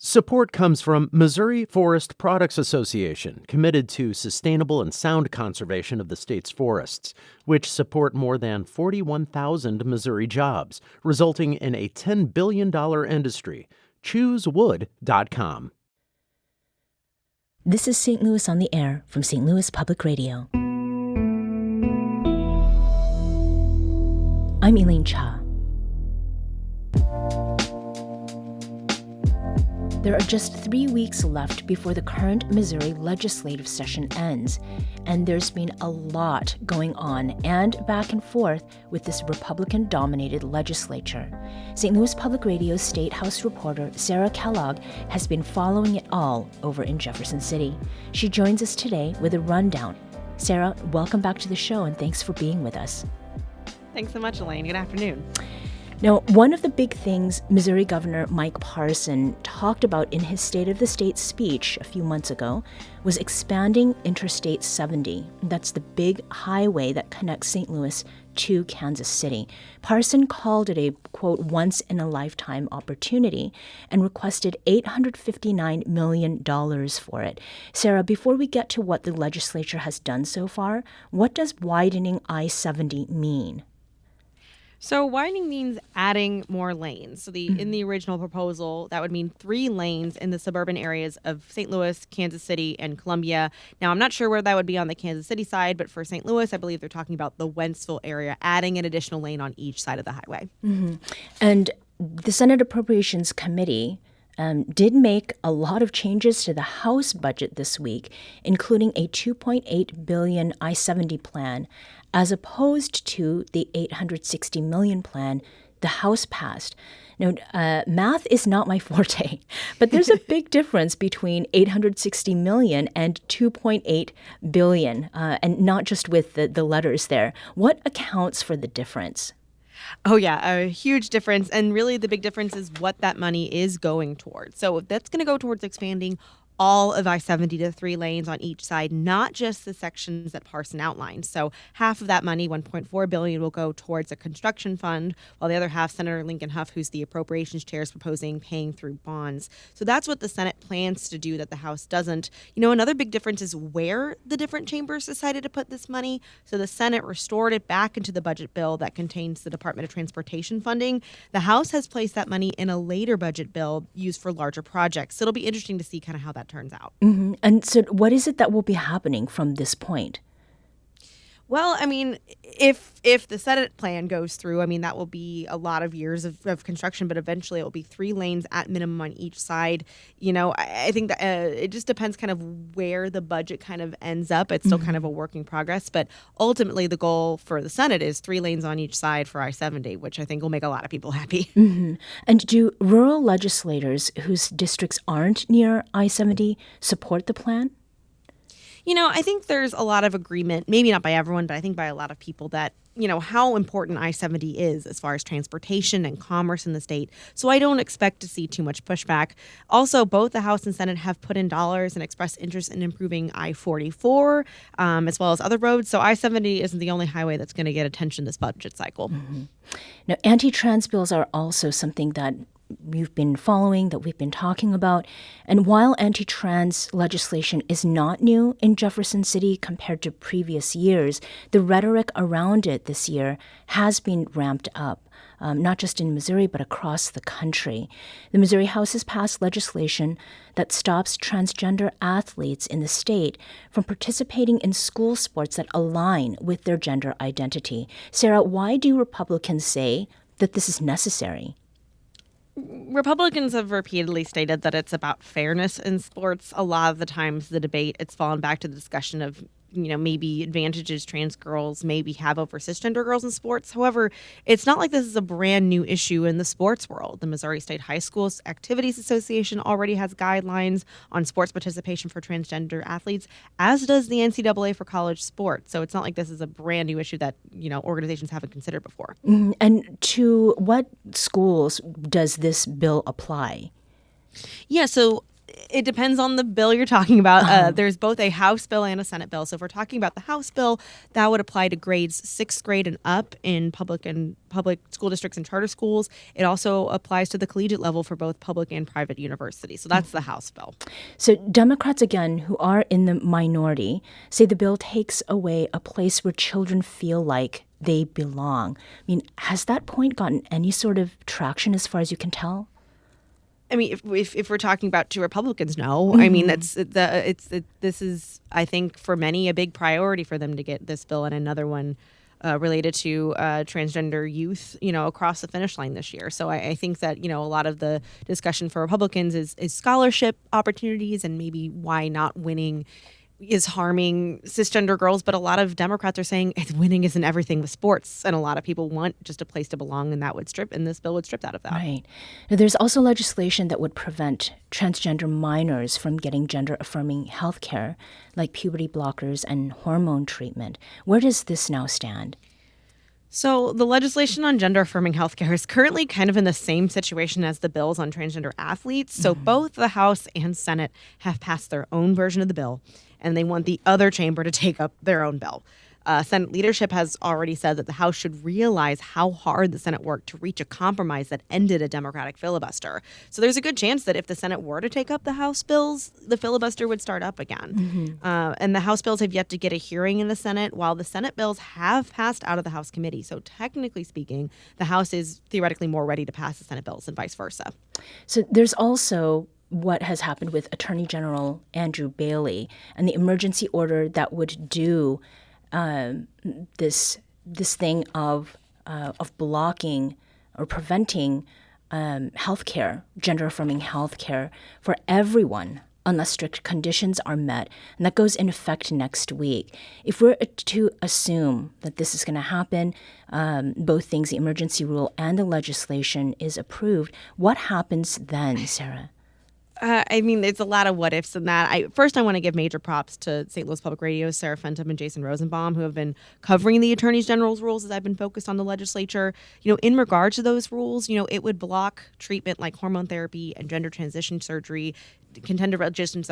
Support comes from Missouri Forest Products Association, committed to sustainable and sound conservation of the state's forests, which support more than 41,000 Missouri jobs, resulting in a $10 billion industry. ChooseWood.com. This is St. Louis on the Air from St. Louis Public Radio. I'm Elaine Cha. There are just 3 weeks left before the current Missouri legislative session ends, and there's been a lot going on and back and forth with this Republican-dominated legislature. St. Louis Public Radio's State House reporter Sarah Kellogg has been following it all over in Jefferson City. She joins us today with a rundown. Sarah, welcome back to the show, and thanks for being with us. Thanks so much, Elaine. Good afternoon. Now, one of the big things Missouri Governor Mike Parson talked about in his State of the State speech a few months ago was expanding Interstate 70. That's the big highway that connects St. Louis to Kansas City. Parson called it a, quote, once-in-a-lifetime opportunity and requested $859 million for it. Sarah, before we get to what the legislature has done so far, what does widening I-70 mean? So widening means adding more lanes. So in the original proposal, that would mean 3 lanes in the suburban areas of St. Louis, Kansas City, and Columbia. Now, I'm not sure where that would be on the Kansas City side, but for St. Louis, I believe they're talking about the Wentzville area, adding an additional lane on each side of the highway. Mm-hmm. And the Senate Appropriations Committee did make a lot of changes to the House budget this week, including a $2.8 billion I-70 plan, as opposed to the $860 million plan the House passed. Now, math is not my forte, but there's a big difference between $860 million and $2.8 billion, and not just with the letters there. What accounts for the difference? Oh, yeah, a huge difference. And really the big difference is what that money is going towards. So that's going to go towards expanding all of I-70 to 3 lanes on each side, not just the sections that Parson outlined. So half of that money, $1.4 billion, will go towards a construction fund, while the other half, Senator Lincoln Hough, who's the appropriations chair, is proposing paying through bonds. So that's what the Senate plans to do that the House doesn't. You know, another big difference is where the different chambers decided to put this money. So the Senate restored it back into the budget bill that contains the Department of Transportation funding. The House has placed that money in a later budget bill used for larger projects. So it'll be interesting to see kind of how that turns out. Mm-hmm. And so what is it that will be happening from this point? Well, I mean, if the Senate plan goes through, I mean, that will be a lot of years of construction, but eventually it will be 3 lanes at minimum on each side. You know, I think that it just depends kind of where the budget kind of ends up. It's still kind of a work in progress, but ultimately the goal for the Senate is 3 lanes on each side for I-70, which I think will make a lot of people happy. Mm-hmm. And do rural legislators whose districts aren't near I-70 support the plan? You know, I think there's a lot of agreement, maybe not by everyone, but I think by a lot of people that, you know, how important I-70 is as far as transportation and commerce in the state. So I don't expect to see too much pushback. Also, both the House and Senate have put in dollars and expressed interest in improving I-44, as well as other roads. So I-70 isn't the only highway that's going to get attention this budget cycle. Mm-hmm. Now, anti-trans bills are also something that we've been following, that we've been talking about. And while anti-trans legislation is not new in Jefferson City compared to previous years, the rhetoric around it this year has been ramped up, not just in Missouri, but across the country. The Missouri House has passed legislation that stops transgender athletes in the state from participating in school sports that align with their gender identity. Sarah, why do Republicans say that this is necessary? Republicans have repeatedly stated that it's about fairness in sports. A lot of the times the debate, it's fallen back to the discussion of, you know, maybe advantages trans girls maybe have over cisgender girls in sports. However, it's not like this is a brand new issue in the sports world. The Missouri State High Schools Activities Association already has guidelines on sports participation for transgender athletes, as does the NCAA for college sports. So it's not like this is a brand new issue that, you know, organizations haven't considered before. Mm-hmm. And to what schools does this bill apply? Yeah, so It depends on the bill you're talking about. There's both a House bill and a Senate bill. So if we're talking about the House bill, that would apply to grades 6th grade and up in public school districts and charter schools. It also applies to the collegiate level for both public and private universities. So that's the House bill. So Democrats, again, who are in the minority, say the bill takes away a place where children feel like they belong. I mean, has that point gotten any sort of traction as far as you can tell? I mean, if we're talking about two Republicans, no. I mean, this is, I think, for many, a big priority for them to get this bill and another one related to transgender youth, across the finish line this year. So I think that, a lot of the discussion for Republicans is scholarship opportunities and maybe why not winning is harming cisgender girls. But a lot of Democrats are saying winning isn't everything with sports. And a lot of people want just a place to belong, and this bill would strip that of that. Right. Now, there's also legislation that would prevent transgender minors from getting gender-affirming health care, like puberty blockers and hormone treatment. Where does this now stand? So the legislation on gender-affirming healthcare is currently kind of in the same situation as the bills on transgender athletes. So both the House and Senate have passed their own version of the bill, and they want the other chamber to take up their own bill. Senate leadership has already said that the House should realize how hard the Senate worked to reach a compromise that ended a Democratic filibuster. So there's a good chance that if the Senate were to take up the House bills, the filibuster would start up again. And the House bills have yet to get a hearing in the Senate, while the Senate bills have passed out of the House committee. So technically speaking, the House is theoretically more ready to pass the Senate bills and vice versa. So there's also what has happened with Attorney General Andrew Bailey and the emergency order that would do this thing of blocking or preventing healthcare, gender-affirming healthcare for everyone unless strict conditions are met, and that goes in effect next week. If we're to assume that this is going to happen, both things, the emergency rule and the legislation, is approved, what happens then, Sarah? I mean, there's a lot of what ifs in that. First, I want to give major props to St. Louis Public Radio's Sarah Fenton and Jason Rosenbaum, who have been covering the Attorney General's rules as I've been focused on the legislature. In regard to those rules, it would block treatment like hormone therapy and gender transition surgery. Contender regulations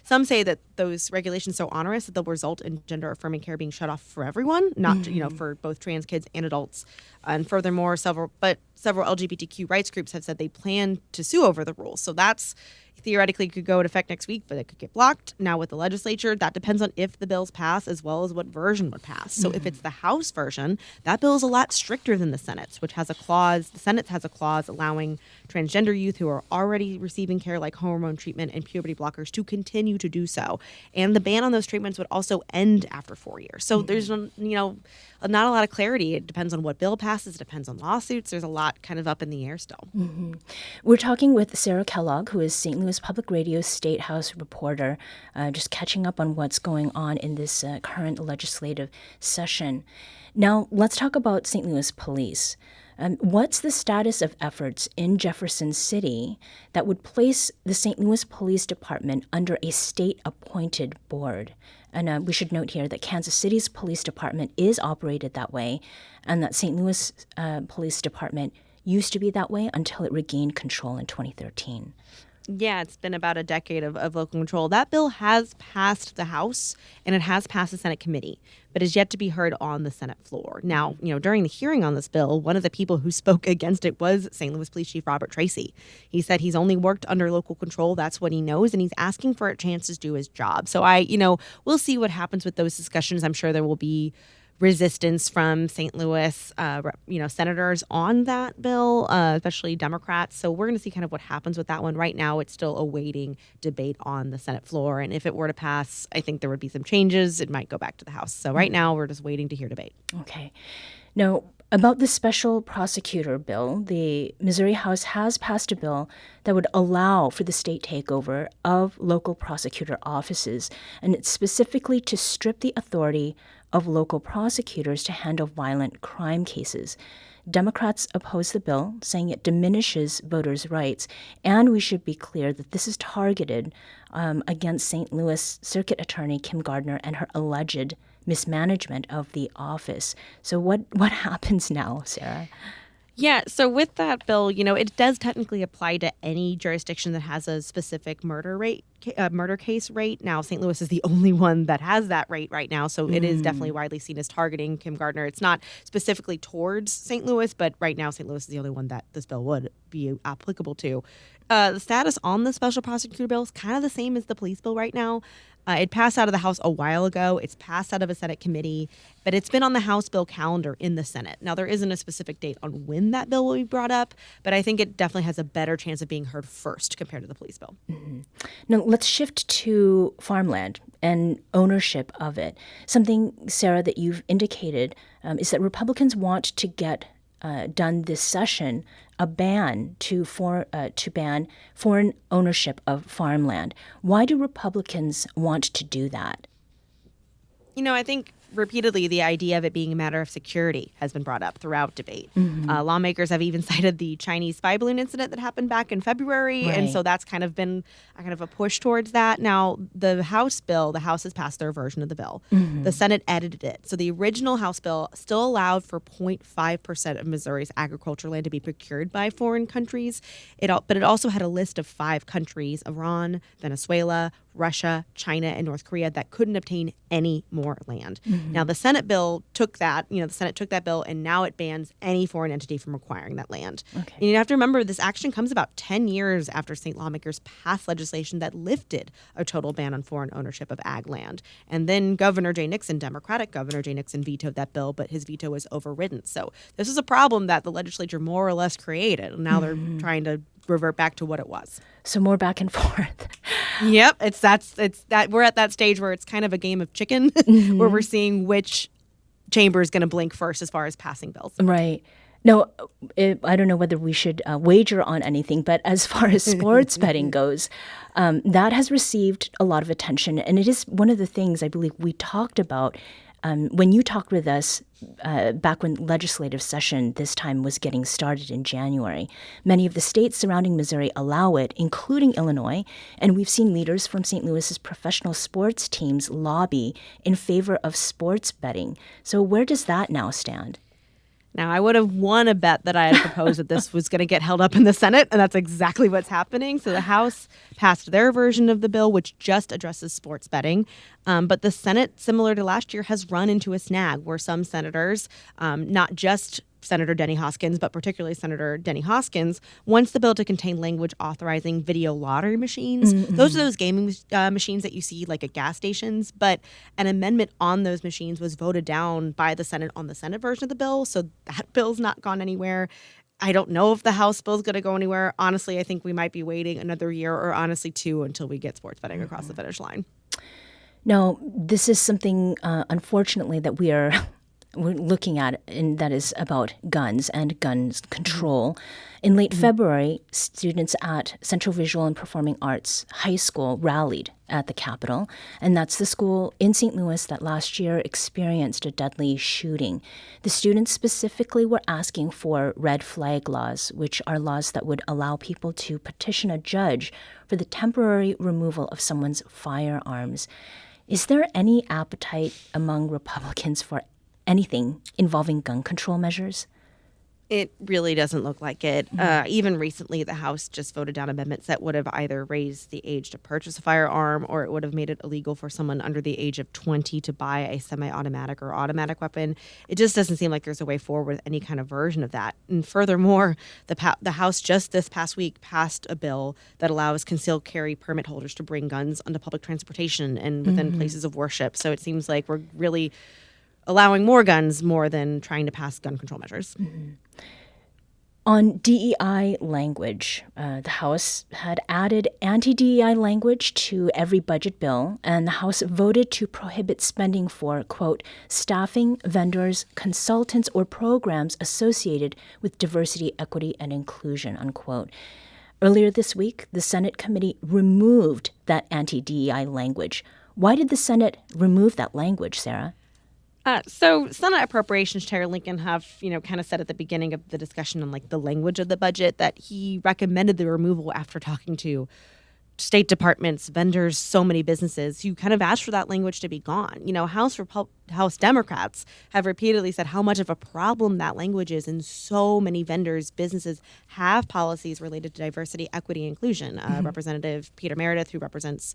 some say that those regulations so onerous that they'll result in gender affirming care being shut off for everyone, not for both trans kids and adults. And furthermore, several LGBTQ rights groups have said they plan to sue over the rules. So that's theoretically could go into effect next week, but it could get blocked. Now with the legislature, that depends on if the bills pass as well as what version would pass. So if it's the House version, that bill is a lot stricter than the Senate's, which has a clause. The Senate has a clause allowing transgender youth who are already receiving care like hormone treatment and puberty blockers to continue to do so. And the ban on those treatments would also end after 4 years. So there's, not a lot of clarity. It depends on what bill passes. It depends on lawsuits. There's a lot kind of up in the air still. We're talking with Sarah Kellogg, who is St. Louis Public Radio State House reporter, just catching up on what's going on in this current legislative session. Now, let's talk about St. Louis Police. What's the status of efforts in Jefferson City that would place the St. Louis Police Department under a state-appointed board? And we should note here that Kansas City's police department is operated that way, and that St. Louis Police Department used to be that way until it regained control in 2013. Yeah, it's been about a decade of local control. That bill has passed the House and it has passed the Senate committee, but is yet to be heard on the Senate floor. Now, during the hearing on this bill, one of the people who spoke against it was St. Louis Police Chief Robert Tracy. He said he's only worked under local control. That's what he knows. And he's asking for a chance to do his job. So we'll see what happens with those discussions. I'm sure there will be resistance from St. Louis, senators on that bill, especially Democrats. So we're going to see kind of what happens with that one. Right now, it's still awaiting debate on the Senate floor. And if it were to pass, I think there would be some changes. It might go back to the House. So right now, we're just waiting to hear debate. Okay. Now, about the special prosecutor bill, the Missouri House has passed a bill that would allow for the state takeover of local prosecutor offices, and it's specifically to strip the authority of local prosecutors to handle violent crime cases. Democrats oppose the bill, saying it diminishes voters' rights, and we should be clear that this is targeted against St. Louis Circuit Attorney Kim Gardner and her alleged mismanagement of the office. So what happens now, Sarah? Yeah, so with that bill, it does technically apply to any jurisdiction that has a specific murder case rate. Now, St. Louis is the only one that has that rate right now, so it is definitely widely seen as targeting Kim Gardner. It's not specifically towards St. Louis, but right now St. Louis is the only one that this bill would be applicable to. The status on the special prosecutor bill is kind of the same as the police bill right now. It passed out of the House a while ago. It's passed out of a Senate committee, but it's been on the House bill calendar in the Senate. Now, there isn't a specific date on when that bill will be brought up, but I think it definitely has a better chance of being heard first compared to the police bill. Now, let's shift to farmland and ownership of it. Something, Sarah, that you've indicated is that Republicans want to get done this session a ban to ban foreign ownership of farmland. Why do Republicans want to do that? I think repeatedly the idea of it being a matter of security has been brought up throughout debate. Lawmakers have even cited the Chinese spy balloon incident that happened back in February, and so that's kind of been a push towards that. Now, the House has passed their version of the bill. The Senate edited it. So the original House bill still allowed for 0.5% of Missouri's agricultural land to be procured by foreign countries. But it also had a list of 5 countries: Iran, Venezuela, Russia, China, and North Korea, that couldn't obtain any more land. Now, the Senate bill took that, the Senate took that bill, and now it bans any foreign entity from acquiring that land. Okay. And you have to remember, this action comes about 10 years after state lawmakers passed legislation that lifted a total ban on foreign ownership of ag land. And then Democratic Governor Jay Nixon, vetoed that bill, but his veto was overridden. So this is a problem that the legislature more or less created, and now they're trying to revert back to what it was. So more back and forth. Yep, it's that we're at that stage where it's kind of a game of chicken, where we're seeing which chamber is going to blink first as far as passing bills. Right. No, I don't know whether we should wager on anything, but as far as sports betting goes, that has received a lot of attention, and it is one of the things I believe we talked about when you talked with us back when legislative session this time was getting started in January. Many of the states surrounding Missouri allow it, including Illinois, and we've seen leaders from St. Louis's professional sports teams lobby in favor of sports betting. So where does that now stand? Now, I would have won a bet that I had proposed that this was going to get held up in the Senate, and that's exactly what's happening. So the House passed their version of the bill, which just addresses sports betting. But the Senate, similar to last year, has run into a snag where some senators, not just Senator Denny Hoskins, but particularly Senator Denny Hoskins, wants the bill to contain language authorizing video lottery machines. Those are those gaming machines that you see like at gas stations, but an amendment on those machines was voted down by the Senate on the Senate version of the bill, so that bill's not gone anywhere. I don't know if the House bill is going to go anywhere. Honestly, I think we might be waiting another year, or honestly 2, until we get sports betting across the finish line. No, this is something, unfortunately, that we're looking at, and that is about guns and guns control. In late February, students at Central Visual and Performing Arts High School rallied at the Capitol, and that's the school in St. Louis that last year experienced a deadly shooting. The students specifically were asking for red flag laws, which are laws that would allow people to petition a judge for the temporary removal of someone's firearms. Is there any appetite among Republicans for anything involving gun control measures? It really doesn't look like it. Even recently, the House just voted down amendments that would have either raised the age to purchase a firearm, or it would have made it illegal for someone under the age of 20 to buy a semi-automatic or automatic weapon. It just doesn't seem like there's a way forward with any kind of version of that. And furthermore, the House just this past week passed a bill that allows concealed carry permit holders to bring guns onto public transportation and within places of worship. So it seems like we're really allowing more guns more than trying to pass gun control measures. On DEI language, the House had added anti-DEI language to every budget bill, and the House voted to prohibit spending for, quote, staffing, vendors, consultants, or programs associated with diversity, equity, and inclusion, unquote. Earlier this week, the Senate committee removed that anti-DEI language. Why did the Senate remove that language, Sarah? So Senate Appropriations Chair Lincoln have, kind of said at the beginning of the discussion on the language of the budget that he recommended the removal after talking to State departments, vendors, so many businesses who kind of asked for that language to be gone. House House Democrats have repeatedly said how much of a problem that language is, and so many vendors, businesses have policies related to diversity, equity, inclusion. Representative Peter Meredith, who represents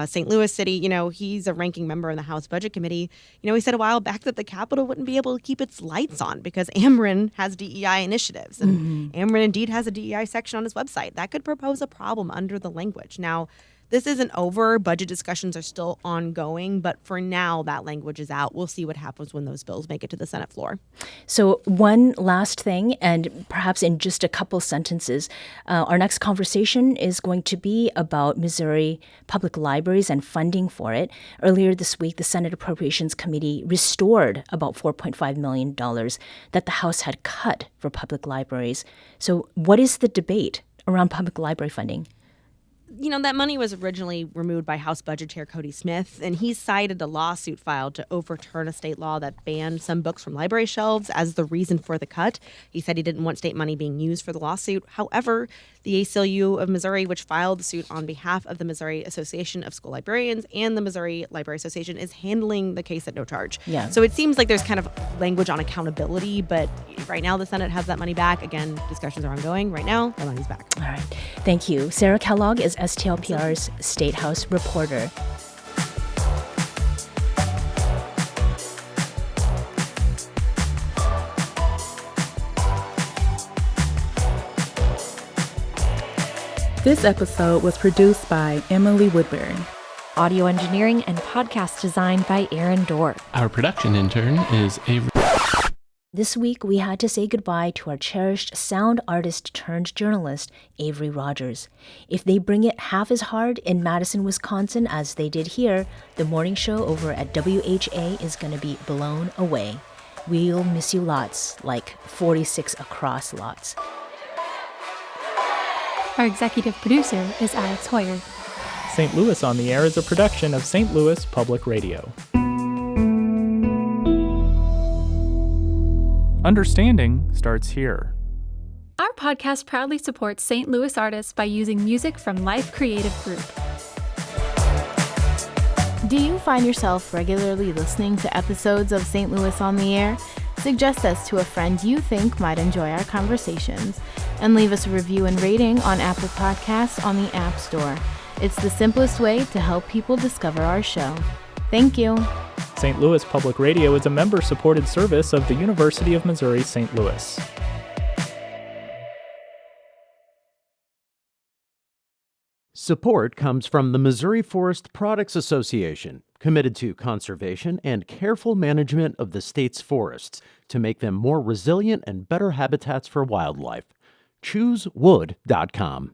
St. Louis City, he's a ranking member in the House Budget Committee. He said a while back that the Capitol wouldn't be able to keep its lights on because Ameren has DEI initiatives, and Ameren indeed has a DEI section on his website. That could propose a problem under the language. Now, this isn't over. Budget discussions are still ongoing, but for now, that language is out. We'll see what happens when those bills make it to the Senate floor. So one last thing, and perhaps in just a couple sentences, our next conversation is going to be about Missouri public libraries and funding for it. Earlier this week, the Senate Appropriations Committee restored about $4.5 million that the House had cut for public libraries. So what is the debate around public library funding? That money was originally removed by House Budget Chair Cody Smith, and he cited a lawsuit filed to overturn a state law that banned some books from library shelves as the reason for the cut. He said he didn't want state money being used for the lawsuit. However, the ACLU of Missouri, which filed the suit on behalf of the Missouri Association of School Librarians and the Missouri Library Association, is handling the case at no charge. Yeah. So it seems like there's kind of language on accountability, but right now the Senate has that money back. Again, discussions are ongoing. Right now, the money's back. All right. Thank you. Sarah Kellogg is STLPR's State House reporter. This episode was produced by Emily Woodbury. Audio engineering and podcast design by Aaron Dorr. Our production intern is Avery. This week, we had to say goodbye to our cherished sound artist turned journalist, Avery Rogers. If they bring it half as hard in Madison, Wisconsin as they did here, the morning show over at WHA is going to be blown away. We'll miss you lots, like 46 across lots. Our executive producer is Alex Hoyer. St. Louis on the Air is a production of St. Louis Public Radio. Understanding starts here. Our podcast proudly supports St. Louis artists by using music from Life Creative Group. Do you find yourself regularly listening to episodes of St. Louis on the Air? Suggest us to a friend you think might enjoy our conversations, and leave us a review and rating on Apple Podcasts on the App Store. It's the simplest way to help people discover our show. Thank you. St. Louis Public Radio is a member-supported service of the University of Missouri St. Louis. Support comes from the Missouri Forest Products Association, committed to conservation and careful management of the state's forests to make them more resilient and better habitats for wildlife. ChooseWood.com.